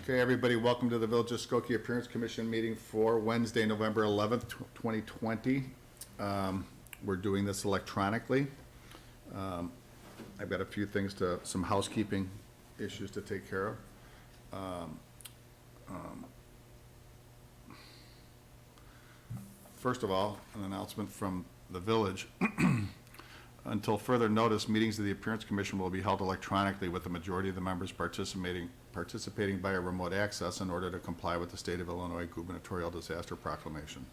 Okay, everybody, welcome to the Village of Skokie Appearance Commission meeting for Wednesday, November 11th, 2020. We're doing this electronically. I've got a few things some housekeeping issues to take care of. First of all, an announcement from the village. Until further notice, meetings of the Appearance Commission will be held electronically with the majority of the members participating via remote access in order to comply with the State of Illinois Gubernatorial Disaster Proclamation.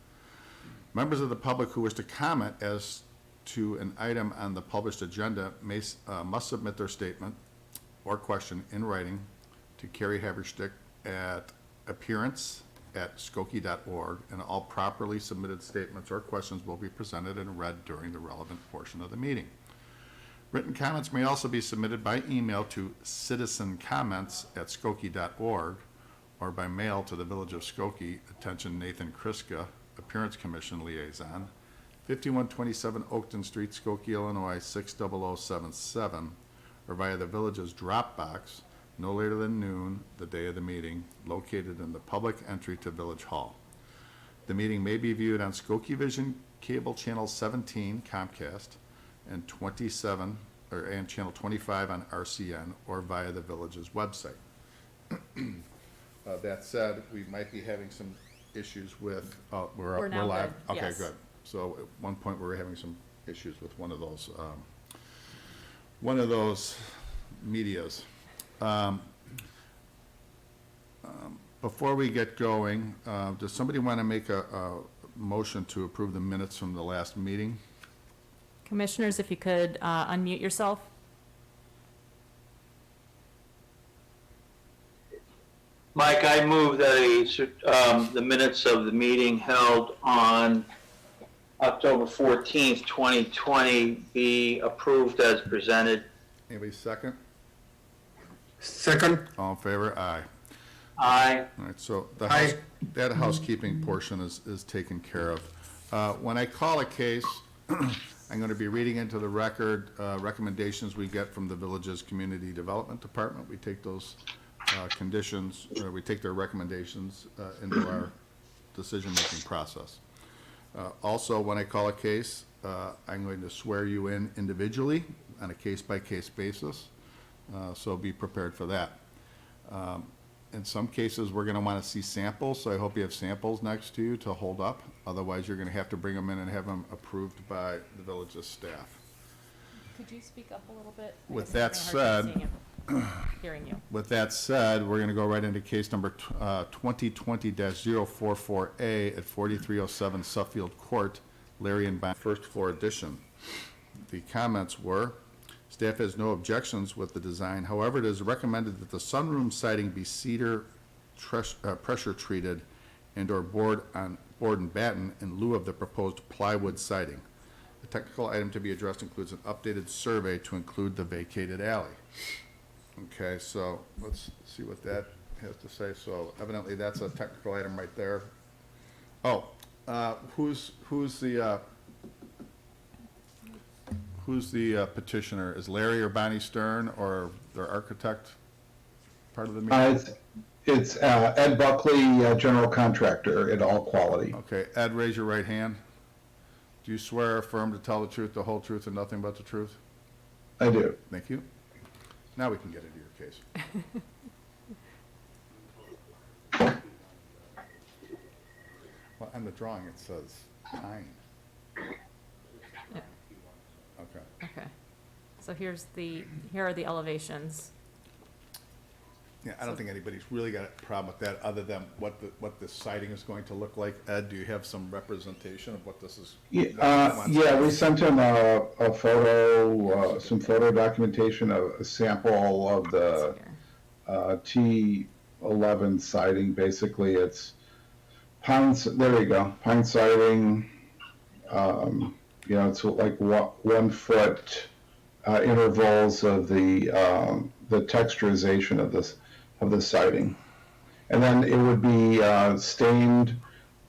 Members of the public who wish to comment as to an item on the published agenda must submit their statement or question in writing to Carrie Haverstick at appearance@skokie.org, and all properly submitted statements or questions will be presented and read during the relevant portion of the meeting. Written comments may also be submitted by email to citizencomments@skokie.org or by mail to the Village of Skokie, attention Nathan Kriska, Appearance Commission Liaison, 5127 Oakton Street, Skokie, Illinois 60077, or via the Village's Dropbox no later than noon the day of the meeting, located in the public entry to Village Hall. The meeting may be viewed on Skokie Vision Cable Channel 17 Comcast and 27 and Channel 25 on RCN or via the Village's website. That said, we might be having some issues with we're live. Good. Okay, yes. good. So at one point we were having some issues with one of those medias. Before we get going, does somebody want to make a motion to approve the minutes from the last meeting? Commissioners, if you could unmute yourself. Mike, I move that the minutes of the meeting held on October 14th, 2020 be approved as presented. Anybody second? Second. All in favor? Aye. Aye. All right, so Aye. that housekeeping portion is taken care of. When I call a case, I'm going to be reading into the record recommendations we get from the Village's Community Development Department. We take those conditions, or we take their recommendations into our decision-making process. Also, when I call a case, I'm going to swear you in individually on a case-by-case basis, so be prepared for that. In some cases, we're going to want to see samples, so I hope you have samples next to you to hold up. Otherwise, you're going to have to bring them in and have them approved by the Village's staff. Could you speak up a little bit? With that said, hearing you. With that said, we're going to go right into case number 2020-044A at 4307 Suffield Court, Larry and Bond, first floor addition. The comments were, staff has no objections with the design. However, it is recommended that the sunroom siding be cedar pressure treated and or board and batten in lieu of the proposed plywood siding. The technical item to be addressed includes an updated survey to include the vacated alley. Okay, so let's see what that has to say. So evidently that's a technical item right there. Oh, who's the petitioner? Is Larry or Bonnie Stern or their architect part of the meeting? It's Ed Buckley, general contractor at All Quality. Okay, Ed, raise your right hand. Do you swear or affirm to tell the truth, the whole truth, and nothing but the truth? I do. Thank you. Now we can get into your case. Well, on the drawing it says pine. Yeah. Okay. Okay. So here are the elevations. Yeah, I don't think anybody's really got a problem with that, other than what the siding is going to look like. Ed, do you have some representation of what this is? Yeah, we sent him a photo, some photo documentation, a sample of the T11 siding. Basically, it's pine. There you go, pine siding. It's like 1 foot intervals of the texturization of the siding, and then it would be stained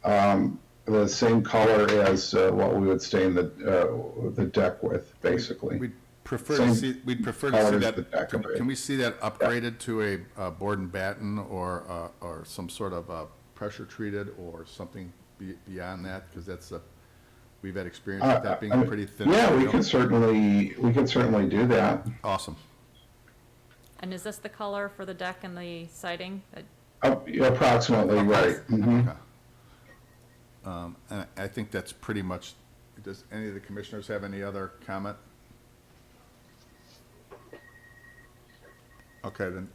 the same color as what we would stain the deck with, basically. We prefer to see, we'd prefer to see color as that, the deck of it. can we see that upgraded to a board and batten or some sort of pressure treated or something beyond that? Because that's we've had experience with that being pretty thin. Yeah, we material. could certainly do that. Awesome. And is this the color for the deck and the siding? Yeah, approximately, right. Mhm. Okay. And I think that's pretty much, does any of the commissioners have any other comment? Okay, then,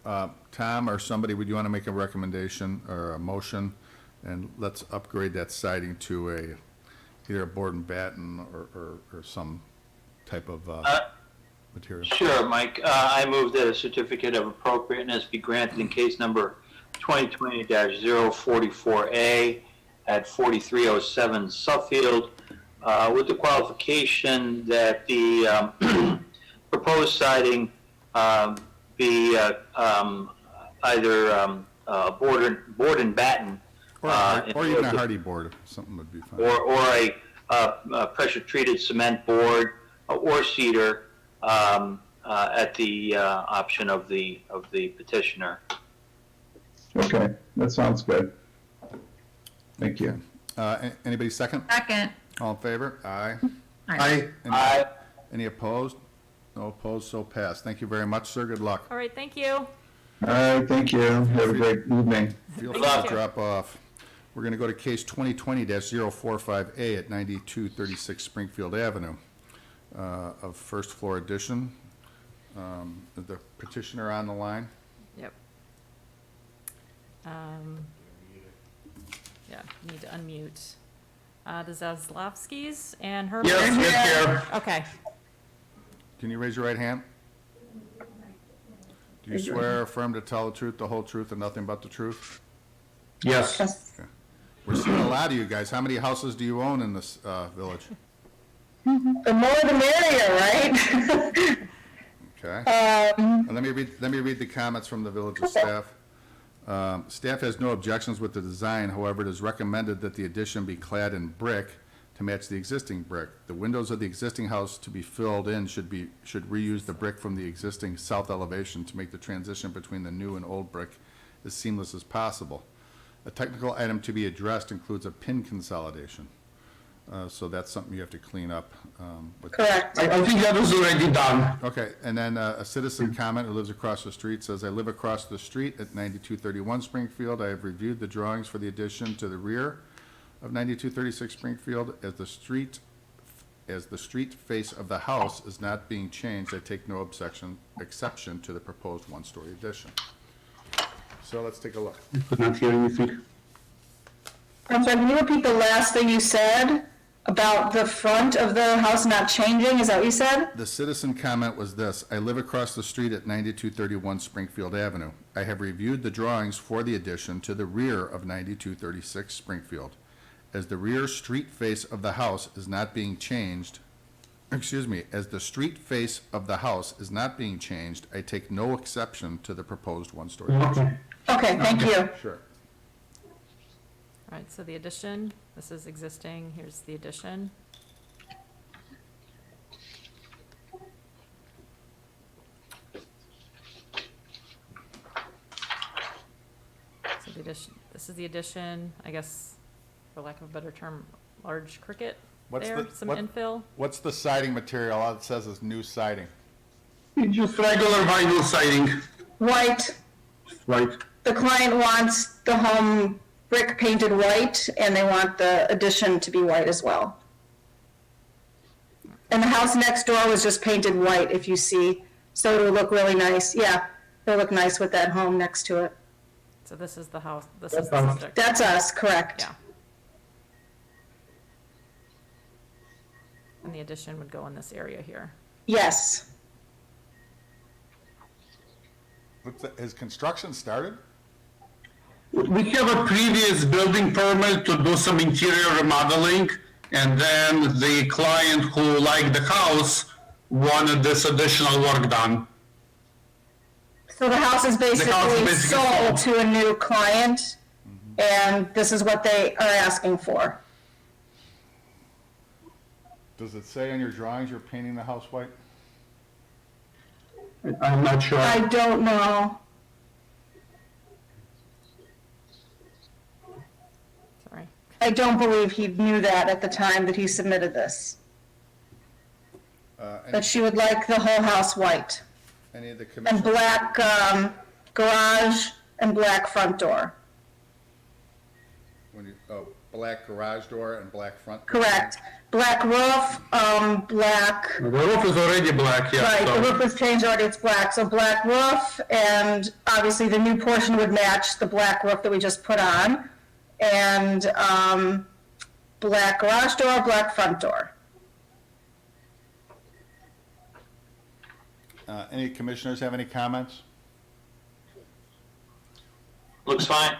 Tom or somebody, would you want to make a recommendation or a motion? And let's upgrade that siding to either a board and batten or some type of material. Sure, Mike. I move that a certificate of appropriateness be granted in case number 2020-044A at 4307 Suffield, with the qualification that the proposed siding be either board and batten, Or even a hardy board, something would be fine. or a pressure-treated cement board or cedar at the option of the petitioner. Okay, that sounds good. Thank you. Anybody second? Second. All in favor? Aye. Aye. Aye. Any opposed? No opposed, so passed. Thank you very much, sir. Good luck. All right, thank you. All right, thank you. Have a great evening. Feel Thank free you. to drop off. We're going to go to case 2020-045A at 9236 Springfield Avenue, of first floor addition. Is the petitioner on the line? Yep. Yeah, need to unmute. The Zaslavskis and her. Yes, Okay, Can you raise your right hand? Do you swear or affirm to tell the truth, the whole truth, and nothing but the truth? Yes. We're seeing a lot of you guys. How many houses do you own in this village? The more the merrier, right? Okay. And let me read the comments from the village's staff. Staff has no objections with the design. However, it is recommended that the addition be clad in brick to match the existing brick. The windows of the existing house to be filled in should reuse the brick from the existing south elevation to make the transition between the new and old brick as seamless as possible. A technical item to be addressed includes a pin consolidation. So that's something you have to clean up. Correct. I think that was already done. Okay, and then a citizen comment who lives across the street says, I live across the street at 9231 Springfield. I have reviewed the drawings for the addition to the rear of 9236 Springfield. As the street face of the house is not being changed, I take no exception to the proposed one-story addition. So let's take a look. Could not hear anything. I'm sorry, can you repeat the last thing you said about the front of the house not changing? Is that what you said? The citizen comment was this: I live across the street at 9231 Springfield Avenue. I have reviewed the drawings for the addition to the rear of 9236 Springfield. As the rear street face of the house is not being changed, as the street face of the house is not being changed, I take no exception to the proposed one-story addition. Okay, thank you. Sure. all right, so the addition, this is existing, here's the addition. So the addition, this is the addition, I guess, for lack of a better term, large cricket What's there, the- some what- infill. What's the siding material? All it says is new siding. Just regular vinyl siding, White. right? The client wants the home brick painted white, and they want the addition to be white as well. And the house next door was just painted white, if you see, so it would look really nice. Yeah, it'll look nice with that home next to it. So this is the house, this is the That's- subject. That's us, correct. Yeah. And the addition would go in this area here. Yes. Has construction started? We have a previous building permit to do some interior remodeling, and then the client who liked the house wanted this additional work done. So the house is basically sold to a new client, and this is what they are asking for. Does it say on your drawings you're painting the house white? I'm not sure. I don't know. Sorry. I don't believe he knew that at the time that he submitted this. But she would like the whole house white Any of the and commissioners? black garage and black front door. Black garage door and black front? Correct. Black roof, black, The roof is already black, yeah. right, so- the roof was changed already, it's black. So black roof, and obviously the new portion would match the black roof that we just put on. And black garage door, black front door. Any commissioners have any comments? Looks fine.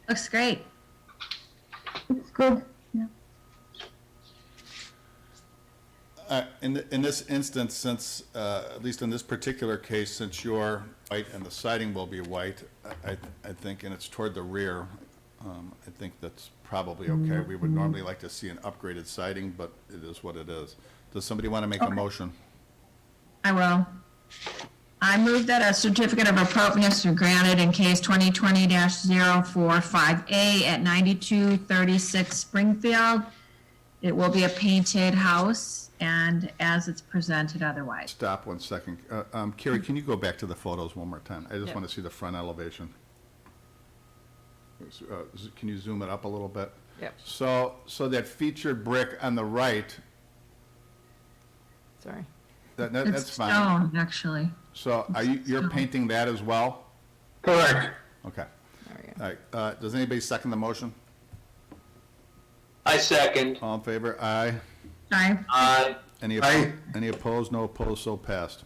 Looks great. It's good. In this instance, since, at least in this particular case, since you're white and the siding will be white, I think, and it's toward the rear, I think that's probably okay. We would normally like to see an upgraded siding, but it is what it is. Does somebody want to make a motion? I will. I move that a certificate of appropriateness be granted in case 2020-045A at 9236 Springfield. It will be a painted house and as it's presented otherwise. Stop 1 second. Carrie, can you go back to the photos one more time? I just Yep. want to see the front elevation. Can you zoom it up a little bit? Yep, So that featured brick on the right, sorry. that's It's fine. stone, actually. So you're painting that as well? Correct. Okay. There we go. All right. Does anybody second the motion? I second. All in favor? Aye. Aye. Aye. Aye. Any opposed? No opposed, so passed.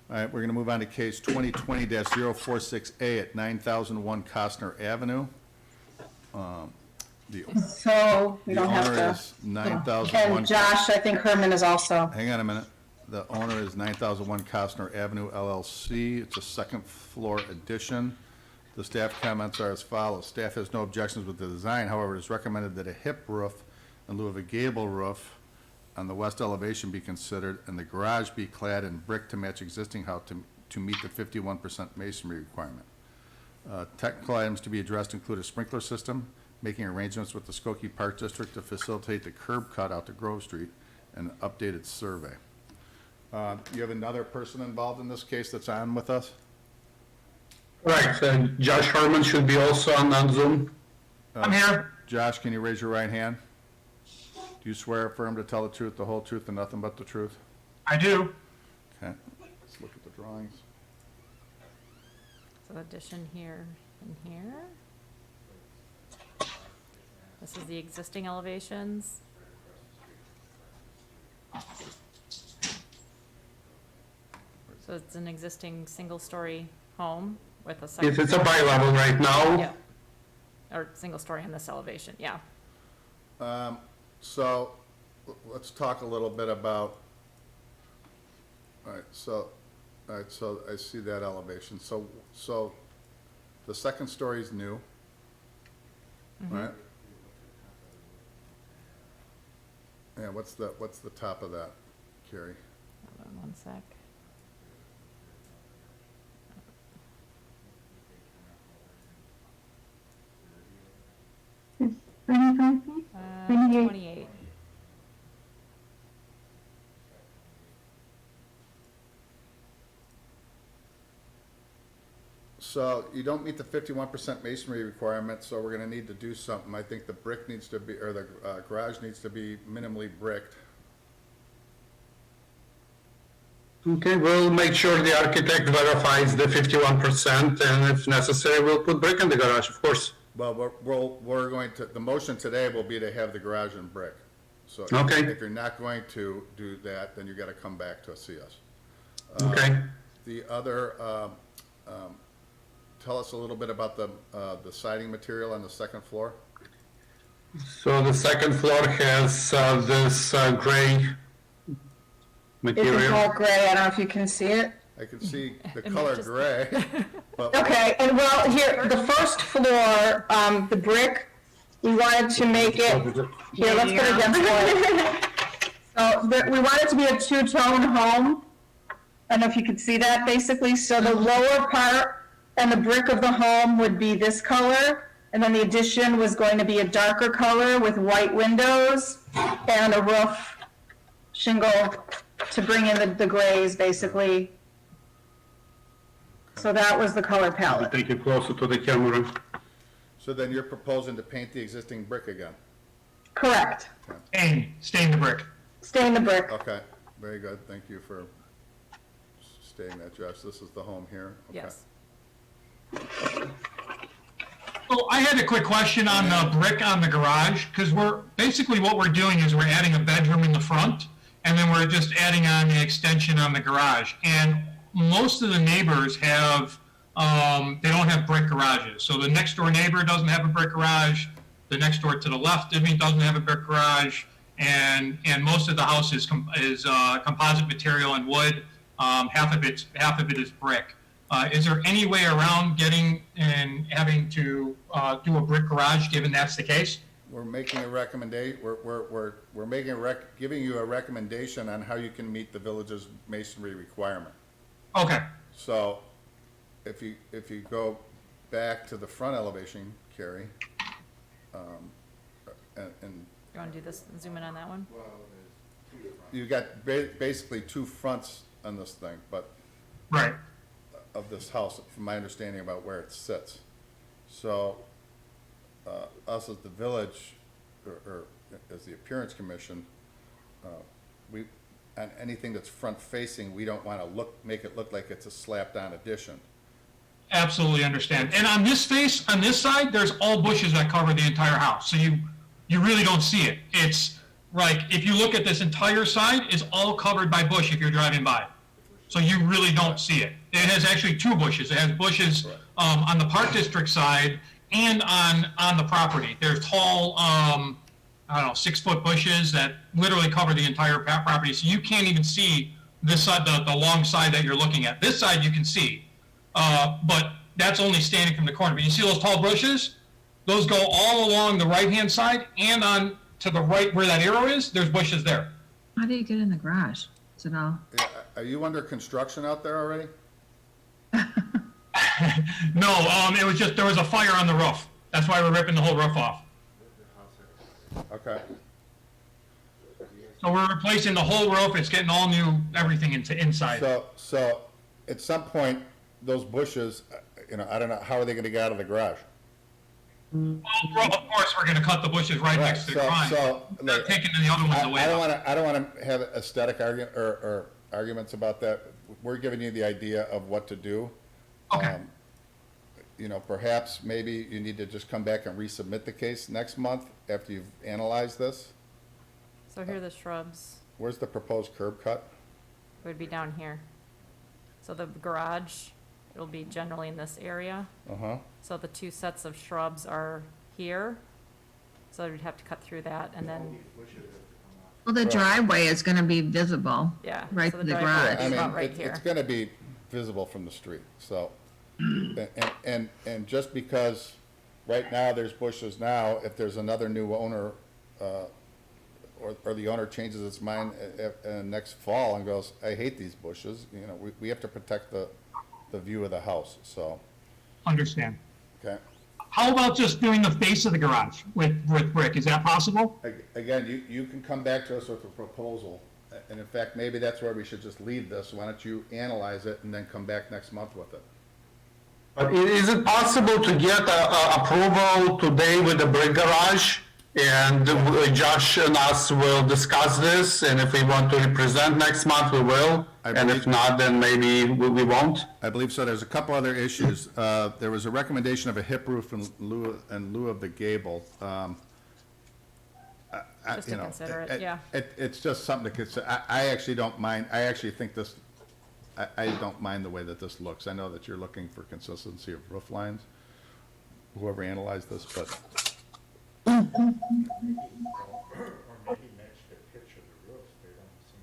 All right, we're going to move on to case 2020-046A at 9001 Costner Avenue. The So we the don't have owner to. is 9001. And Josh, I think Herman is also. Hang on a minute. The owner is 9001 Costner Avenue LLC. It's a second floor addition. The staff comments are as follows. Staff has no objections with the design. However, it is recommended that a hip roof in lieu of a gable roof on the west elevation be considered and the garage be clad in brick to match existing house to meet the 51% masonry requirement. Technical items to be addressed include a sprinkler system, making arrangements with the Skokie Park District to facilitate the curb cut out to Grove Street, and an updated survey. You have another person involved in this case that's on with us? Right, Josh Herman should be also on Zoom. I'm here. Josh, can you raise your right hand? Do you swear or affirm to tell the truth, the whole truth, and nothing but the truth? I do. Okay, let's look at the drawings. So addition here and here. This is the existing elevations. So it's an existing single-story home with a second. It's a bi-level right now. Yeah. Or single-story in this elevation, yeah. So, let's talk a little bit about, all right, so I see that elevation. So the second story is new, right? Yeah, what's the top of that, Carrie? Hold on one sec. It's 25 feet? 28. So you don't meet the 51% masonry requirement, so we're gonna need to do something. I think the brick needs to be, or the garage needs to be minimally bricked. Okay, we'll make sure the architect verifies the 51%, and if necessary, we'll put brick in the garage, of course. Well, we're going to, the motion today will be to have the garage in brick. So Okay. if you're not going to do that, then you gotta come back to see us. Okay. The other, tell us a little bit about the siding material on the second floor. So the second floor has this gray It's material. all gray, I don't know if you can see it. I can see the It color matches. gray, but Okay, and well, here, the first floor, the brick, we wanted to make it, here, let's put it against wood. So, we wanted to be a two-tone home, I don't know if you could see that, basically. So the lower part and the brick of the home would be this color, and then the addition was going to be a darker color with white windows and a roof shingle to bring in the grays, basically. So that was the color palette. Take it closer to the camera. So then you're proposing to paint the existing brick again? Correct. Stain the brick. Stain the brick. Okay, very good. Thank you for stating that, Josh. This is the home here? Okay. Yes. So I had a quick question on the brick on the garage, because basically what we're doing is we're adding a bedroom in the front, and then we're just adding on the extension on the garage. And most of the neighbors have, they don't have brick garages. So the next door neighbor doesn't have a brick garage. The next door to the left of me doesn't have a brick garage. And most of the house is composite material and wood. Half of it is brick. Is there any way around getting and having to do a brick garage, given that's the case? We're making a recommendation, we're making giving you a recommendation on how you can meet the village's masonry requirement. Okay. So, if you go back to the front elevation, Carrie, and You want to do this, zoom in on that one? you got basically two fronts on this thing, but Right. of this house, from my understanding about where it sits. So, us as the village, or as the appearance commission, we, on anything that's front-facing, we don't want to make it look like it's a slapped-on addition. Absolutely understand. And on this side, there's all bushes that cover the entire house. So you really don't see it. It's like, if you look at this entire side, it's all covered by bush if you're driving by. So you really don't see it. It has actually two bushes. It has bushes on the Park District side and on the property. There's tall, I don't know, 6-foot bushes that literally cover the entire property. So you can't even see this side, the long side that you're looking at. This side you can see, but that's only standing from the corner. But you see those tall bushes? Those go all along the right-hand side, and on to the right where that arrow is, there's bushes there. How do you get in the garage? Is it all? Yeah, are you under construction out there already? No, it was just, there was a fire on the roof. That's why we're ripping the whole roof off. Okay. So we're replacing the whole roof. It's getting all new, everything inside. So, at some point, those bushes, I don't know, how are they gonna get out of the garage? Well, of course, we're gonna cut the bushes right next to the line. Not taking the other ones away. I don't wanna have aesthetic argument, or arguments about that. We're giving you the idea of what to do. Okay. Perhaps maybe you need to just come back and resubmit the case next month after you've analyzed this. So here are the shrubs. Where's the proposed curb cut? It would be down here. So the garage, it'll be generally in this area. Uh-huh. So the two sets of shrubs are here. So we'd have to cut through that and then, Well, the driveway is gonna be visible. yeah. Right so to the driveway garage. would be I mean, about right it's here. gonna be visible from the street, so. And just because right now there's bushes now, if there's another new owner, or the owner changes its mind next fall and goes, I hate these bushes, we have to protect the view of the house, so, Understand. okay? How about just doing the face of the garage with brick? Is that possible? Again, you can come back to us with a proposal, and in fact, maybe that's where we should just leave this. Why don't you analyze it and then come back next month with it? But is it possible to get approval today with the brick garage? And Josh and us will discuss this, and if we want to represent next month, we will. And if not, then maybe we won't. I believe so. There's a couple other issues. There was a recommendation of a hip roof in lieu of the gable. Just to consider it, yeah. It's just something to consider. I actually don't mind. I actually think this, I don't mind the way that this looks. I know that you're looking for consistency of roof lines, whoever analyzed this, but. Or maybe match the pitch of the roofs, they don't seem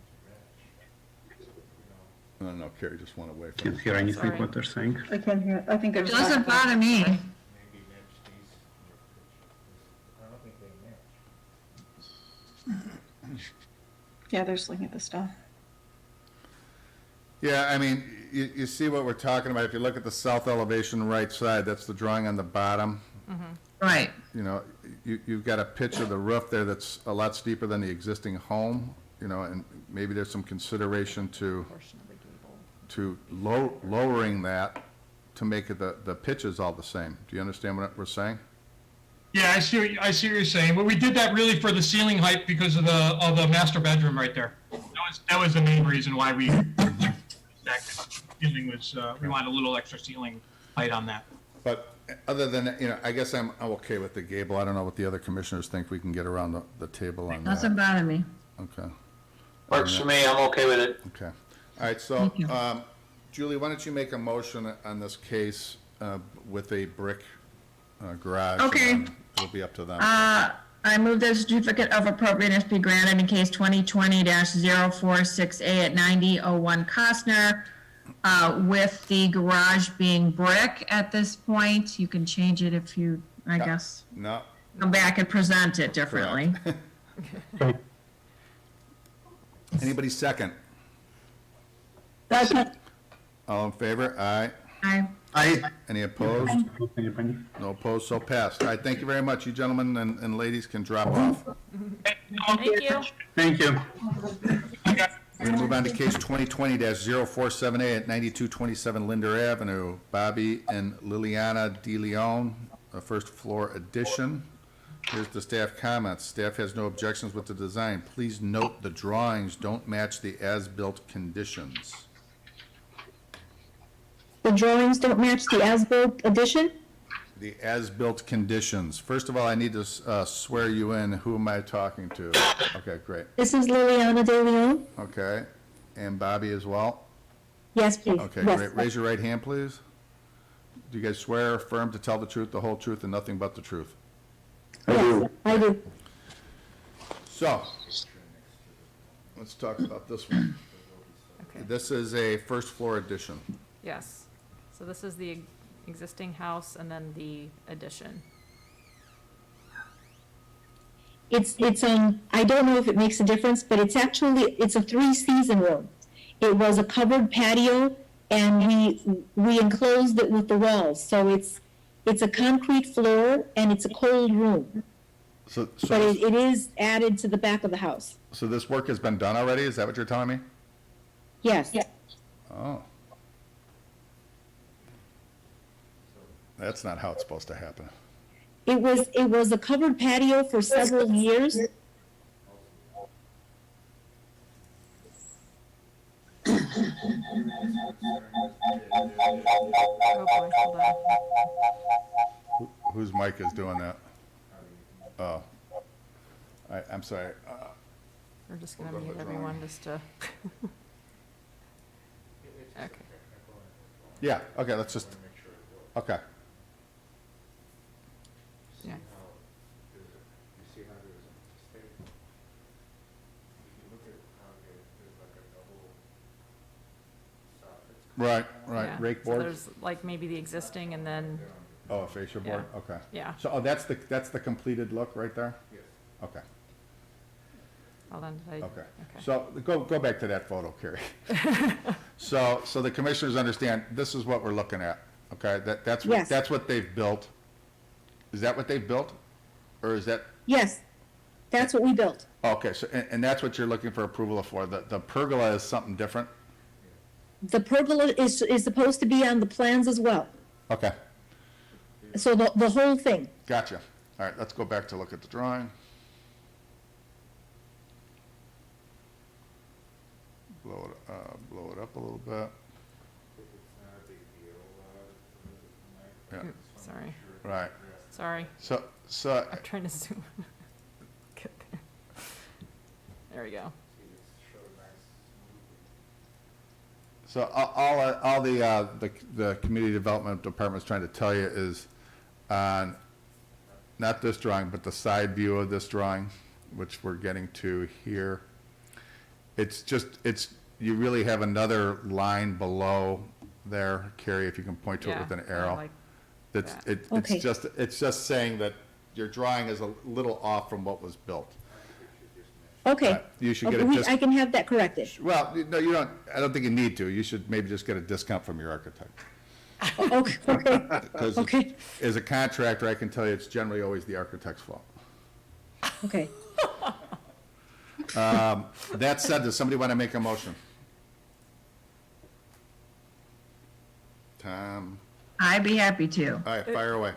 to match. No, Carrie just went away from Can't it. hear anything Sorry. what they're saying. I can't hear, I think they're It just. doesn't bother me. Maybe match these in your pitch. I don't think they match. Yeah, they're just looking at the stuff. Yeah, I mean, you see what we're talking about. If you look at the south elevation right side, that's the drawing on the bottom. Right. You know, you've got a pitch of the roof there that's a lot steeper than the existing home, you know, and maybe there's some consideration to lowering that to make it the pitches all the same. Do you understand what we're saying? Yeah, I see what you're saying, but we did that really for the ceiling height because of the master bedroom right there. That was the main reason why we stacked it. Ceiling was, we wanted a little extra ceiling height on that. But other than, that, you know, I guess I'm okay with the gable. I don't know what the other commissioners think. We can get around the table on that. Doesn't bother me. Okay, Works for me, I'm okay with it. okay. All right, so, Thank you. Julie, why don't you make a motion on this case with a brick garage? Okay. and then It'll be up to them. I move that a certificate of appropriateness be granted in case 2020-046A at 9001 Costner, with the garage being brick at this point. You can change it if you, I guess, No, come back and present it differently. anybody second? All in favor? Aye. Any opposed? No opposed, so passed. All right, thank you very much. You gentlemen and ladies can drop off. Thank you. Thank you. We're going to move on to case 2020-047A at 9227 Linder Avenue. Bobby and Liliana De Leon, a first floor addition. Here's the staff comments. Staff has no objections with the design. Please note the drawings don't match the as-built conditions. The drawings don't match the as-built addition? The as-built conditions. First of all, I need to swear you in. Who am I talking to? Okay, great. This is Liliana De Leon? Okay. And Bobby as well? Yes, please. Okay, Yes. great. Raise your right hand, please. Do you guys swear or affirm to tell the truth, the whole truth, and nothing but the truth? Yes, I do. So, let's talk about this one. Okay, This is a first floor addition. yes. So this is the existing house and then the addition. It's, I don't know if it makes a difference, but it's actually, it's a 3-season room. It was a covered patio, and we enclosed it with the walls, so it's a concrete floor, and it's a cold room. So, But it is added to the back of the house. so this work has been done already? Is that what you're telling me? Yes. Oh. That's not how it's supposed to happen. It was a covered patio for several years. Oh boy, hold on. Whose mic is doing that? Oh. I'm sorry. We're just gonna mute everyone just to. Okay. Yeah, okay, let's just, okay. Yeah. You see how there's a mistake? If you look at how there's like a double soffit. Right, Yeah. rake So board? there's like maybe the existing and then, Oh, a fascia board, Yeah. okay. yeah, So, that's the completed look right there? Yes. Okay, hold on, did I? okay. So, go back to that photo, Carrie. So the commissioners understand, this is what we're looking at, okay? Yes. That's what they've built. Is that what they've built? Or is that, Yes, that's what we built. okay, so, and that's what you're looking for approval for. The pergola is something different? The pergola is supposed to be on the plans as well. Okay, So the whole thing. gotcha. All right, let's go back to look at the drawing. Blow it up a little bit. It's not a big deal, Mike. Oops, sorry, Right. sorry, So, I'm trying to zoom. Get there. There we go. Show nice, smooth. So all the community development department's trying to tell you is on, not this drawing, but the side view of this drawing, which we're getting to here. You really have another line below there, Carrie, if you can point to it Yeah, with an I arrow. like That's, that. Okay. it's just saying that your drawing is a little off from what was built. Okay. You should get a I discount. can have that corrected. Well, no, you don't, I don't think you need to. You should maybe just get a discount from your architect. Okay, Because okay, as a contractor, I can tell you it's generally always the architect's fault. okay. That said, does somebody want to make a motion? Tom, I'd be happy to. all right, fire away.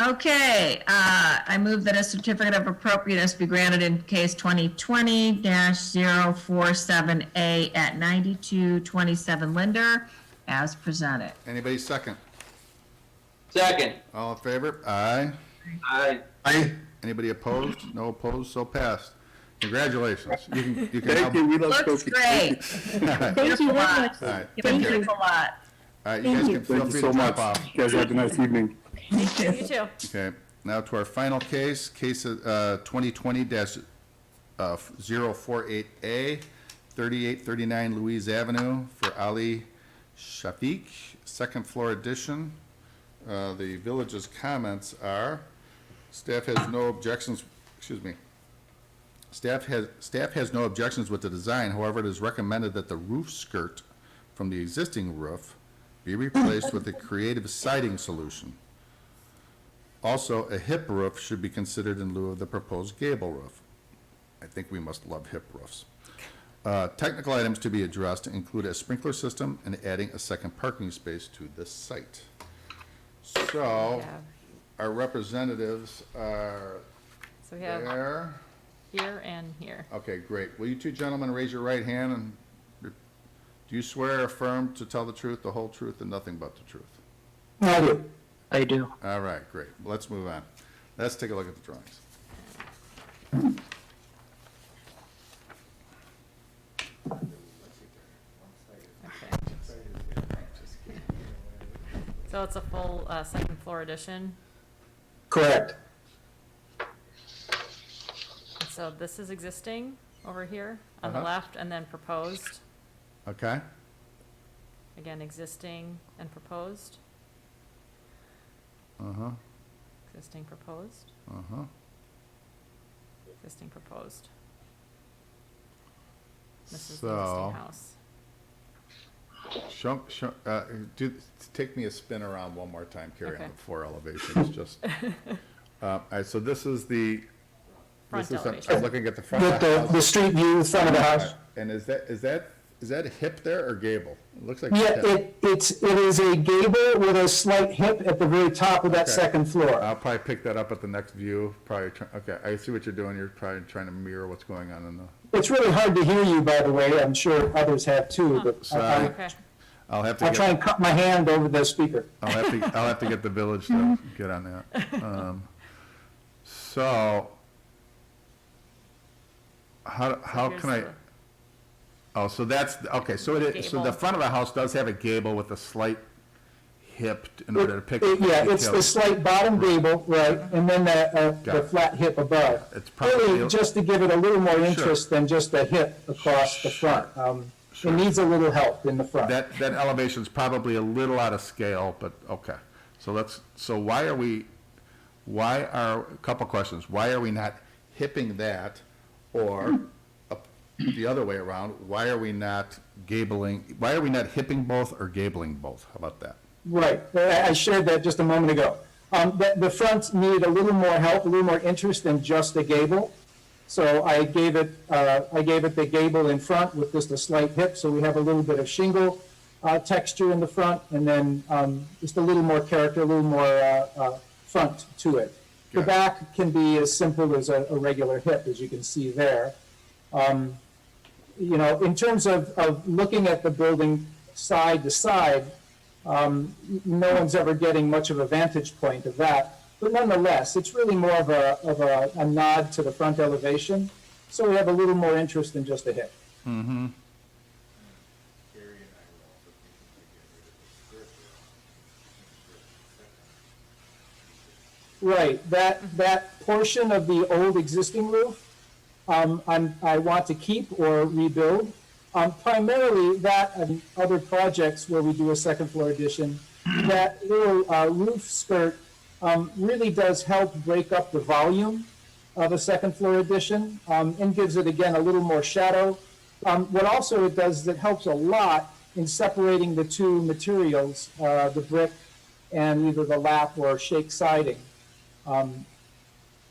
Okay, I move that a certificate of appropriateness be granted in case 2020-047A at 9227 Linder, as presented. Anybody second? Second. All in favor? Aye. Aye. Anybody opposed? No opposed, so passed. Congratulations. You can Thank help. you, we love Looks cookies. great. Thank you very much. All right, Give Thank it you. a lot. all right, you guys can feel Thank you free so to much. drop off. You guys have a nice evening. You too. Okay, now to our final case, case 2020-048A, 3839 Louise Avenue for Ali Shafiq, second floor addition. The village's comments are, staff has no objections, excuse me. Staff has no objections with the design, however, it is recommended that the roof skirt from the existing roof be replaced with a creative siding solution. Also, a hip roof should be considered in lieu of the proposed gable roof. I think we must love hip roofs. Technical items to be addressed include a sprinkler system and adding a second parking space to this site. So, Yeah. our representatives are So we have there. here and here. Okay, great. Will you two gentlemen raise your right hand and do you swear or affirm to tell the truth, the whole truth, and nothing but the truth? I do. All right, great. Let's move on. Let's take a look at the drawings. Okay. So it's a full second floor addition. Correct. So this is existing over here on the Uh-huh. left, and then proposed. Okay? Again, existing and proposed. Uh-huh, Existing, proposed. uh-huh. Existing, proposed. This is the So- existing house. Take me a spin around one more time, Carrie, on Okay. the four elevations, just. All right, so this is the. Front this is- elevation. I'm looking at the front With of the the house. street view, the front of the house. And is that hip there or gable? It looks like. Yeah, hip. it is a gable with a slight hip at the very top of that Okay. second floor. I'll probably pick that up at the next view, okay, I see what you're doing, you're probably trying to mirror what's going on in the, It's really hard to hear you, by the way. I'm sure others have too, but Sorry. Okay. I'll have to I'll try get, and cut my hand over the speaker. I'll have to get the village to get on that. So, how here's can I, the- oh, so that's, okay, so so the Gable. front of the house does have a gable with a slight hip in order to pick. Yeah, it's the details. slight bottom gable, right, and then the Got it. flat hip above. It's probably- Really, just to give it a little more interest than just a hip across the front. It needs a little help in the front. That elevation's probably a little out of scale, but, okay. So why are, a couple questions, why are we not hipping that, or the other way around, why are we not hipping both or gabling both? How about that? Right, I shared that just a moment ago. The front needed a little more help, a little more interest than just a gable. So I gave it the gable in front with just a slight hip, so we have a little bit of shingle texture in the front, and then just a little more character, a little more front to it. The Got it. back can be as simple as a regular hip, as you can see there. You know, in terms of looking at the building side to side, no one's ever getting much of a vantage point of that. But nonetheless, it's really more of a nod to the front elevation. So we have a little more interest than just a hip. Mm-hmm. Right, that portion of the old existing roof, I want to keep or rebuild. Primarily that and other projects where we do a second floor addition, that little roof skirt really does help break up the volume of a second floor addition, and gives it, again, a little more shadow. What also it does is it helps a lot in separating the two materials, the brick and either the lap or shake siding. And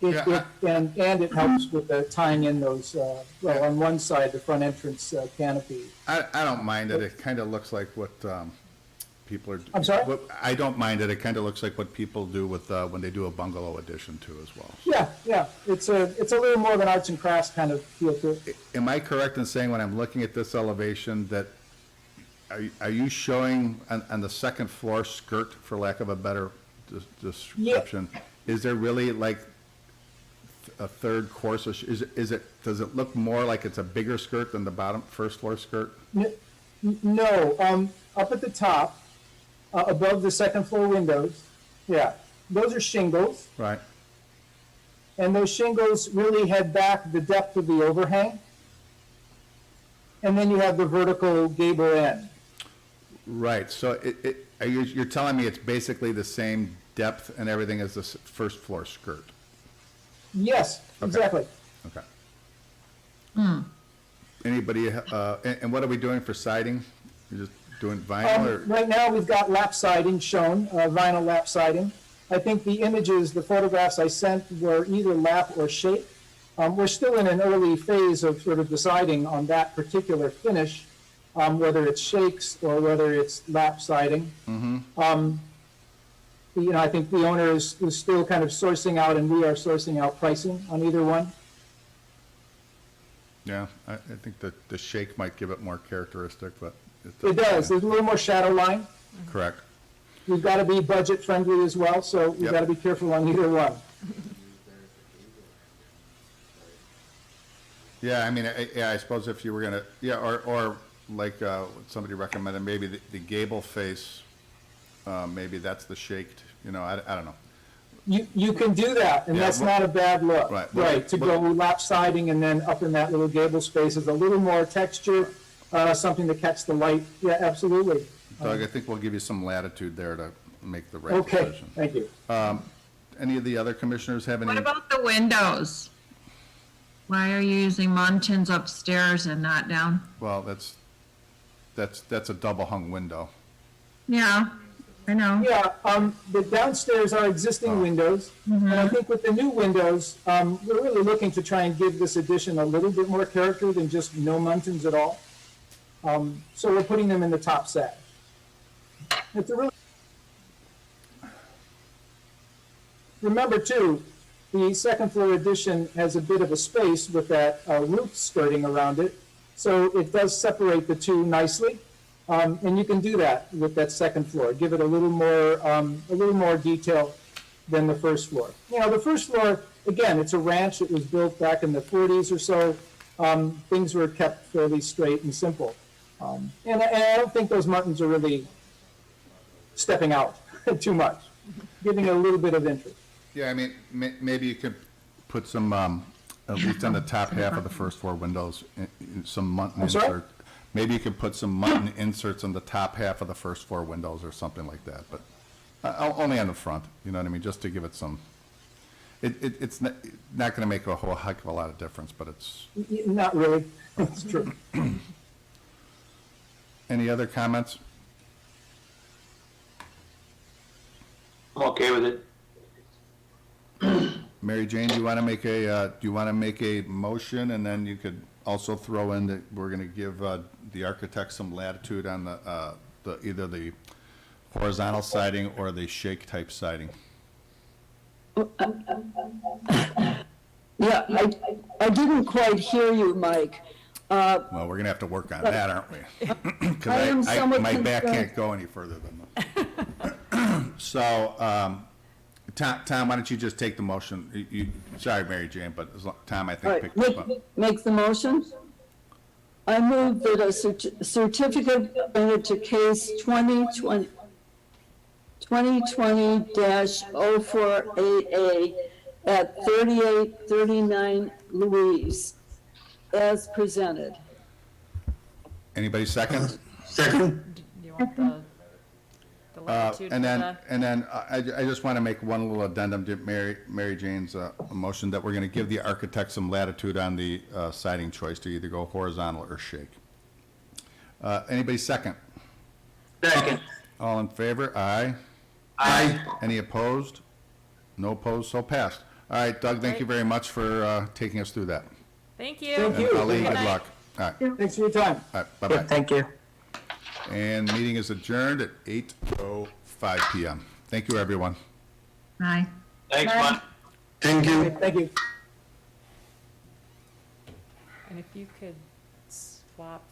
it helps with the tying in those, well, on one side, the front entrance canopy. I don't mind it. It kind of looks like what people are. I'm sorry? I don't mind it. It kind of looks like what people do with, when they do a bungalow addition too as well. Yeah, it's a little more of an arts and crafts kind of feel to it. Am I correct in saying when I'm looking at this elevation that, are you showing on the second floor skirt, for lack of a better description? Is there really like a third course? Does it look more like it's a bigger skirt than the bottom, first floor skirt? No, up at the top, above the second floor windows, yeah, those are shingles. Right. And those shingles really head back the depth of the overhang. And then you have the vertical gable end. Right, so you're telling me it's basically the same depth and everything as the first floor skirt? Yes, exactly. Okay. Anybody, and what are we doing for siding? You're just doing vinyl or? Right now, we've got lap siding shown, vinyl lap siding. I think the images, the photographs I sent were either lap or shake. We're still in an early phase of sort of deciding on that particular finish, whether it's shakes or whether it's lap siding. I think the owner is still kind of sourcing out, and we are sourcing out pricing on either one. Yeah, I think that the shake might give it more characteristic, but. It does. There's a little more shadow line. Correct. We've got to be budget friendly as well, so we've got to be careful on either one. Yeah, I mean, I suppose if you were gonna, or like somebody recommended, maybe the gable face, maybe that's the shaked, I don't know. You can do that, and Yeah, that's not a bad look. Right. To go lap siding and then up in that little gable space is a little more texture, something to catch the light. Yeah, absolutely. Doug, I think we'll give you some latitude there to make the right Okay, decision. thank you. Any of the other commissioners have any? What about the windows? Why are you using muntins upstairs and not down? Well, that's a double hung window. Yeah, I know. Yeah, the downstairs are existing windows, and I think with the new windows, we're really looking to try and give this addition a little bit more character than just no muntins at all. So we're putting them in the top set. It's a really. Remember too, the second floor addition has a bit of a space with that roof skirting around it, so it does separate the two nicely. And you can do that with that second floor, give it a little more detail than the first floor. The first floor, again, it's a ranch. It was built back in the 40s or so. Things were kept fairly straight and simple. And I don't think those muntins are really stepping out too much, giving it a little bit of interest. Yeah, I mean, maybe you could put some, at least on the top half of the first floor windows, some muntin I'm sorry? insert. Maybe you could put some muntin inserts on the top half of the first floor windows or something like that, but only on the front, you know what I mean, just to give it some, it's not gonna make a whole heck of a lot of difference, but it's. Not really, it's true. Any other comments? I'm okay with it. Mary Jane, do you want to make a motion, and then you could also throw in that we're going to give the architect some latitude on either the horizontal siding or the shake type siding? Yeah, I didn't quite hear you, Mike. Well, we're going to have to work on that, aren't we? I am somewhat my back concerned. can't go any further than that. So, Tom, why don't you just take the motion? Sorry, Mary Jane, but Tom, I All think, right, picked this up. make the motion. I move that a certificate presented to case 2020-048A at 3839 Louise, as presented. Anybody second? Second. Do you want the latitude for And then, the, and then I just want to make one little addendum to Mary Jane's motion, that we're going to give the architect some latitude on the siding choice to either go horizontal or shake. Anybody second? Second. All in favor? Aye. Aye. Any opposed? No opposed, so passed. All right, Doug, thank you Great. very much for taking us through that. thank you. Thank you. And Ali, Good good night. luck. All right, Thanks for your time. all right, bye-bye. Thank you. And meeting is adjourned at 8:05 PM. Thank you, everyone. Bye. Thanks, Mike. Thank you. Thank you. And if you could swap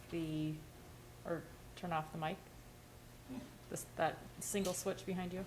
or turn off the mic, that single switch behind you.